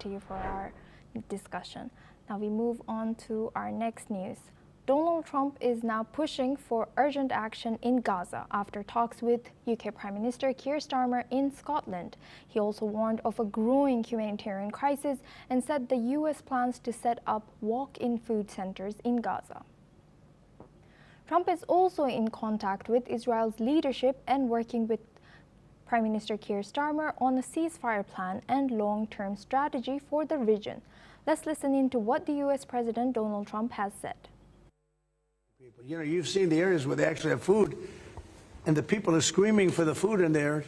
to you for our discussion. Now we move on to our next news. Donald Trump is now pushing for urgent action in Gaza after talks with UK Prime Minister Keir Starmer in Scotland. He also warned of a growing humanitarian crisis and said the US plans to set up walk-in food centers in Gaza. Trump is also in contact with Israel's leadership and working with Prime Minister Keir Starmer on a ceasefire plan and long-term strategy for the region. Let's listen in to what the US President Donald Trump has said. You know, you've seen the areas where they actually have food, and the people are screaming for the food, and they're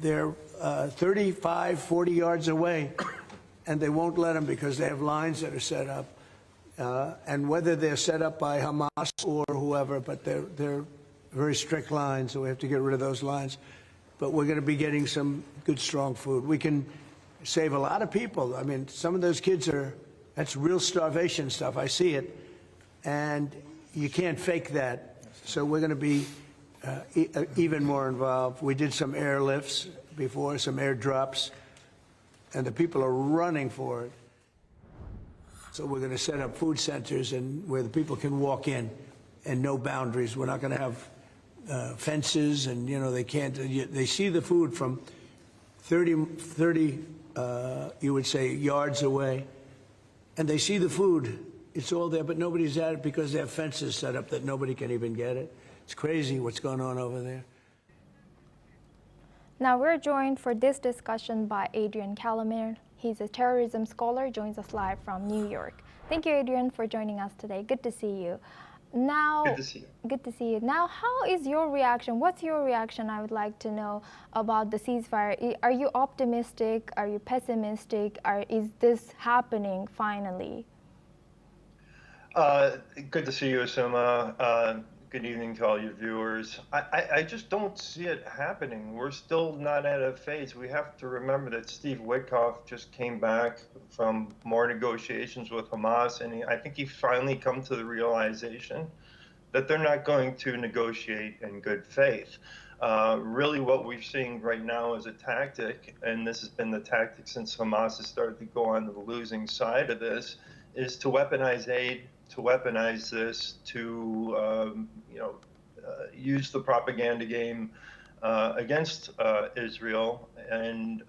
35, 40 yards away, and they won't let them because they have lines that are set up. And whether they're set up by Hamas or whoever, but they're very strict lines, so we have to get rid of those lines. But we're going to be getting some good, strong food. We can save a lot of people. I mean, some of those kids that's real starvation stuff. I see it. And you can't fake that. So we're going to be even more involved. We did some airlifts before, some airdrops, and the people are running for it. So we're going to set up food centers and where the people can walk in and no boundaries. We're not going to have fences, and you know they can't. They see the food from 30 you would say yards away, and they see the food. It's all there, but nobody's at it because they have fences set up that nobody can even get it. It's crazy what's going on over there. Now we're joined for this discussion by Adrian Calamere. He's a terrorism scholar, joins us live from New York. Thank you, Adrian, for joining us today. Good to see you. Now, good to see you. Good to see you. Now, how is your reaction? What's your reaction, I would like to know, about the ceasefire? Are you optimistic? Are you pessimistic? Is this happening finally? Good to see you, Asuma. Good evening to all your viewers. I just don't see it happening. We're still not at a phase. We have to remember that Steve Witkoff just came back from more negotiations with Hamas, and I think he finally come to the realization that they're not going to negotiate in good faith. Really what we're seeing right now is a tactic, and this has been the tactic since Hamas has started to go on the losing side of this, is to weaponize aid, to weaponize this, to use the propaganda game against Israel, and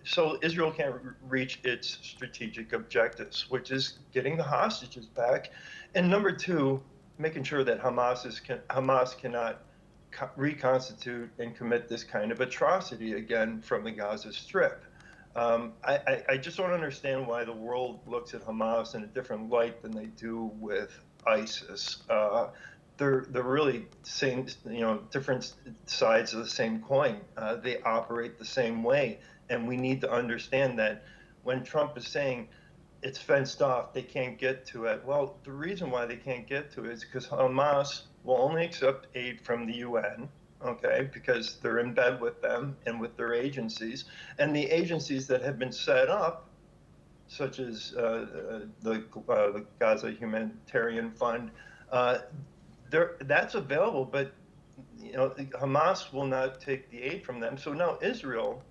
so Israel can't reach its strategic objectives, which is getting the hostages back, and number two, making sure that Hamas cannot reconstitute and commit this kind of atrocity again from the Gaza Strip. I just don't understand why the world looks at Hamas in a different light than they do with ISIS. They're really same, different sides of the same coin. They operate the same way, and we need to understand that when Trump is saying it's fenced off, they can't get to it. Well, the reason why they can't get to it is because Hamas will only accept aid from the UN. Okay, because they're in bed with them and with their agencies, and the agencies that have been set up, such as the Gaza Humanitarian Fund, that's available, but Hamas will not take the aid from them. So now Israel,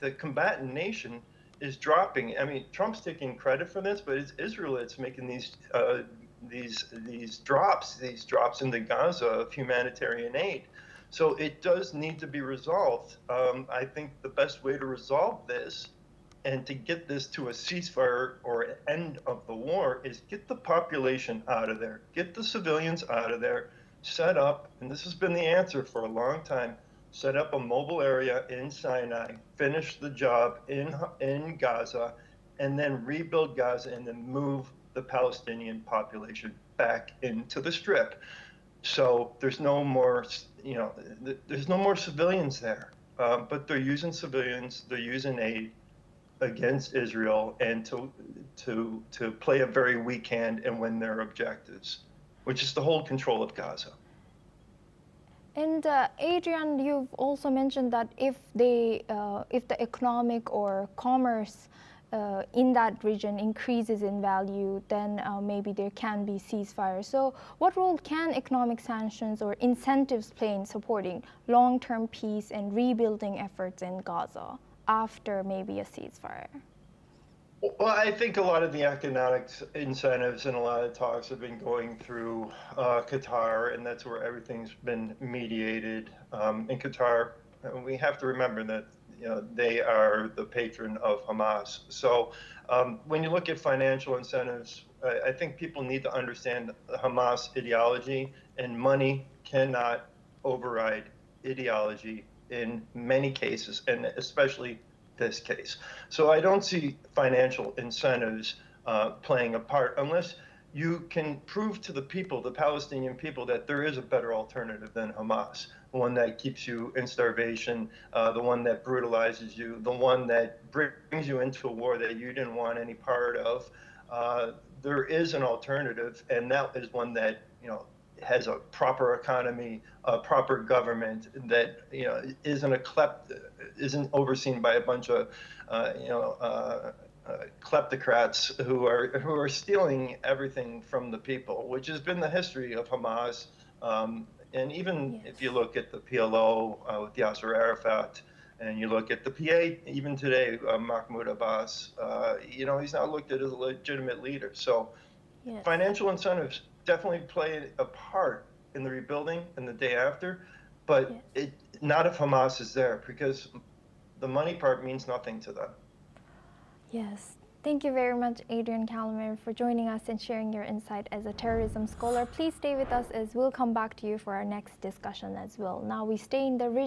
the combatant nation, is dropping. I mean, Trump's taking credit for this, but it's Israel that's making these drops into Gaza of humanitarian aid. So it does need to be resolved. I think the best way to resolve this and to get this to a ceasefire or an end of the war is get the population out of there, get the civilians out of there, set up, and this has been the answer for a long time, set up a mobile area in Sinai, finish the job in Gaza, and then rebuild Gaza and then move the Palestinian population back into the Strip. So there's no more, there's no more civilians there, but they're using civilians, they're using aid against Israel and to play a very weak hand and win their objectives, which is to hold control of Gaza. And Adrian, you've also mentioned that if the economic or commerce in that region increases in value, then maybe there can be ceasefire. So what role can economic sanctions or incentives play in supporting long-term peace and rebuilding efforts in Gaza after maybe a ceasefire? Well, I think a lot of the economic incentives and a lot of talks have been going through Qatar, and that's where everything's been mediated in Qatar. And we have to remember that they are the patron of Hamas. So when you look at financial incentives, I think people need to understand the Hamas ideology, and money cannot override ideology in many cases, and especially this case. So I don't see financial incentives playing a part unless you can prove to the people, the Palestinian people, that there is a better alternative than Hamas, one that keeps you in starvation, the one that brutalizes you, the one that brings you into a war that you didn't want any part of. There is an alternative, and that is one that has a proper economy, a proper government that isn't overseen by a bunch of kleptocrats who are stealing everything from the people, which has been the history of Hamas. And even if you look at the PLO with Yasser Arafat, and you look at the PA, even today, Mahmoud Abbas, he's not looked at as a legitimate leader. So financial incentives definitely play a part in the rebuilding and the day after, but not if Hamas is there, because the money part means nothing to them. Yes. Thank you very much, Adrian Calamari, for joining us and sharing your insight as a terrorism scholar. Please stay with us as we'll come back to you for our next discussion as well. Now we stay in the region.